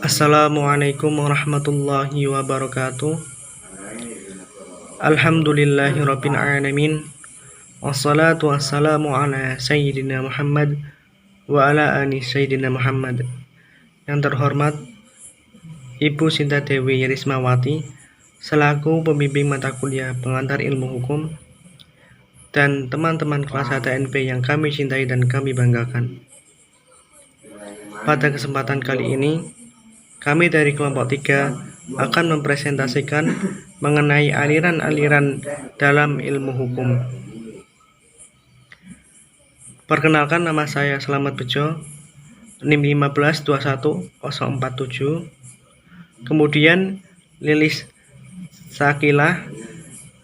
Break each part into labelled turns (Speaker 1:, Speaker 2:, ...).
Speaker 1: Assalamualaikum warahmatullahi wabarakatuh. Alhamdulillahirabbil alamin. Wassalatu wassalamu ala sayyidina Muhammad wa ala ali sayyidina Muhammad. Yang terhormat Ibu Sinta Dewi Rismawati selaku pembimbing mata kuliah pengantar ilmu hukum dan teman-teman kelas HTNP yang kami cintai dan kami banggakan. Pada kesempatan kali ini kami dari kelompok 3 akan mempresentasikan mengenai aliran-aliran dalam ilmu hukum. Perkenalkan, nama saya Slamet Bejo, NIM 1521047. Kemudian Lilis Sakilah,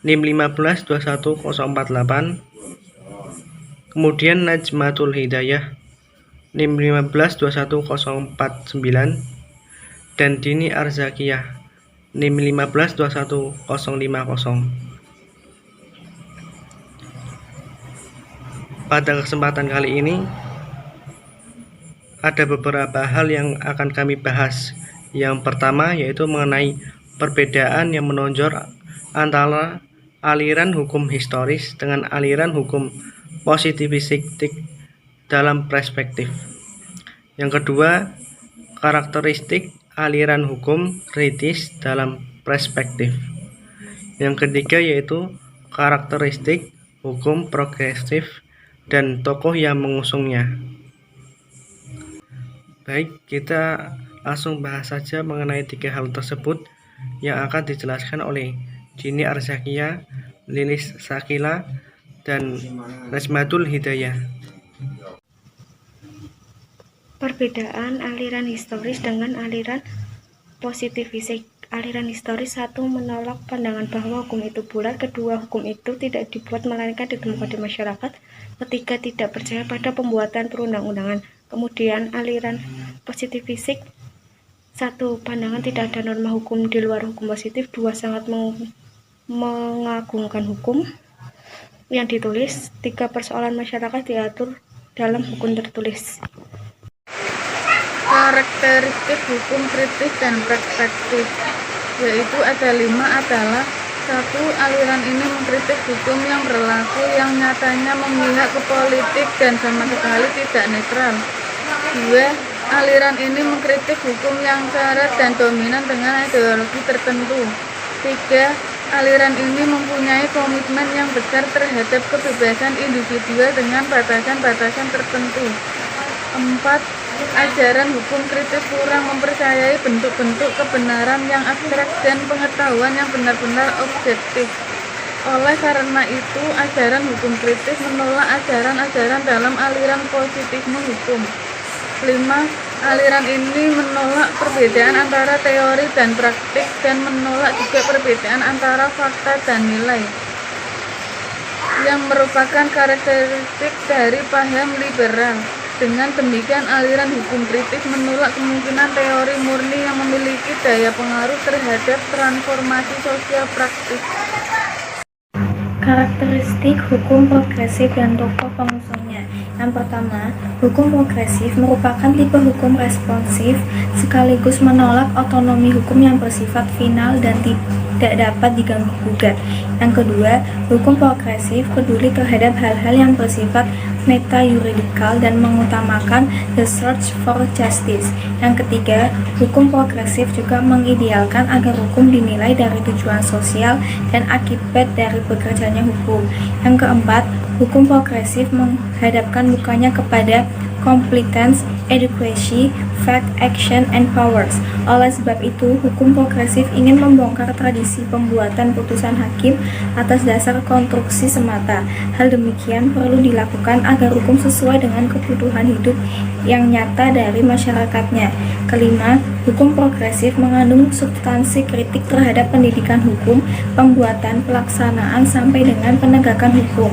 Speaker 1: NIM 1521048. Kemudian Najmatul Hidayah, NIM 1521049. Dan Dini Arzakiyah, NIM 1521050. Pada kesempatan kali ini ada beberapa hal yang akan kami bahas. Yang pertama yaitu mengenai perbedaan yang menonjol antara aliran hukum historis dengan aliran hukum positivistik dalam perspektif. Yang kedua, karakteristik aliran hukum kritis dalam perspektif. Yang ketiga yaitu karakteristik hukum progresif dan tokoh yang mengusungnya. Baik, kita langsung bahas saja mengenai 3 hal tersebut yang akan dijelaskan oleh Dini Arzakiyah, Lilis Sakila, dan Najmatul Hidayah.
Speaker 2: Perbedaan aliran historis dengan aliran positivistik. Aliran historis, 1, menolak pandangan bahwa hukum itu bulat. 2, hukum itu tidak dibuat melainkan ditemukan di masyarakat. 3, tidak percaya pada pembuatan perundang-undangan. Kemudian aliran positivistik, 1, pandangan tidak ada norma hukum di luar hukum positif. 2, sangat mengagungkan hukum yang ditulis. 3, persoalan masyarakat diatur dalam hukum tertulis.
Speaker 3: Karakteristik hukum kritis dan perspektif, yaitu ada 5 adalah: 1. Aliran ini mengkritik hukum yang berlaku yang nyatanya memihak ke politik dan sama sekali tidak netral. 2. Aliran ini mengkritik hukum yang syarat dan dominan dengan ideologi tertentu. 3. Aliran ini mempunyai komitmen yang besar terhadap kebebasan individual dengan batasan-batasan tertentu. 4. Ajaran hukum kritis kurang mempercayai bentuk-bentuk kebenaran yang abstrak dan pengetahuan yang benar-benar objektif. Oleh karena itu, ajaran hukum kritis menolak ajaran-ajaran dalam aliran positivisme hukum. 5. Aliran ini menolak perbedaan antara teori dan praktik dan menolak juga perbedaan antara fakta dan nilai, yang merupakan karakteristik dari paham liberal. Dengan demikian, aliran hukum kritis menolak kemungkinan teori murni yang memiliki daya pengaruh terhadap transformasi sosial praktis.
Speaker 2: Karakteristik hukum progresif dan tokoh pengusungnya. Yang pertama, hukum progresif merupakan tipe hukum responsif sekaligus menolak otonomi hukum yang bersifat final dan tidak dapat diganggu-gugat. Yang kedua, hukum progresif peduli terhadap hal-hal yang bersifat meta-yuridikal dan mengutamakan the search for justice. Yang ketiga, hukum progresif juga mengidealkan agar hukum dinilai dari tujuan sosial dan akibat dari bekerjanya hukum. Yang keempat, hukum progresif menghadapkan mukanya kepada competence, adequacy, fact, action, and powers. Oleh sebab itu, hukum progresif ingin membongkar tradisi pembuatan putusan hakim atas dasar konstruksi semata. Hal demikian perlu dilakukan agar hukum sesuai dengan kebutuhan hidup yang nyata dari masyarakatnya. Kelima, hukum progresif mengandung substansi kritik terhadap pendidikan hukum, pembuatan, pelaksanaan, sampai dengan penegakan hukum.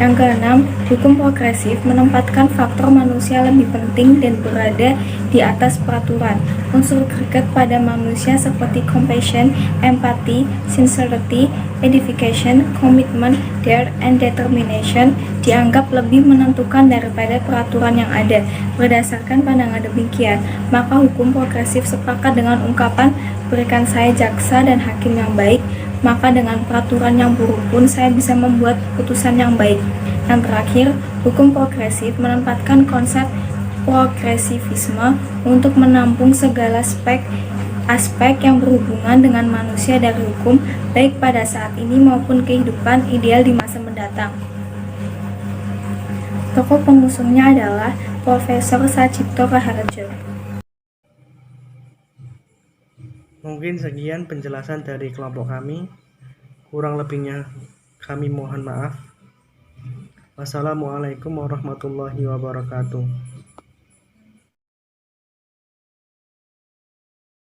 Speaker 2: Yang keenam, hukum progresif menempatkan faktor manusia lebih penting dan berada di atas peraturan. Unsur greget pada manusia seperti compassion, empathy, sincerity, edification, commitment, dare, and determination dianggap lebih menentukan daripada peraturan yang ada. Berdasarkan pandangan demikian, maka hukum progresif sepakat dengan ungkapan berikan saya jaksa dan hakim yang baik, maka dengan peraturan yang buruk pun saya bisa membuat keputusan yang baik. Yang terakhir, hukum progresif menempatkan konsep progresivisme untuk menampung segala aspek yang berhubungan dengan manusia dari hukum, baik pada saat ini maupun kehidupan ideal di masa mendatang. Tokoh pengusungnya adalah Profesor Sacipto Raharjo.
Speaker 1: Mungkin sekian penjelasan dari kelompok kami. Kurang lebihnya kami mohon maaf. Wassalamualaikum warahmatullahi wabarakatuh.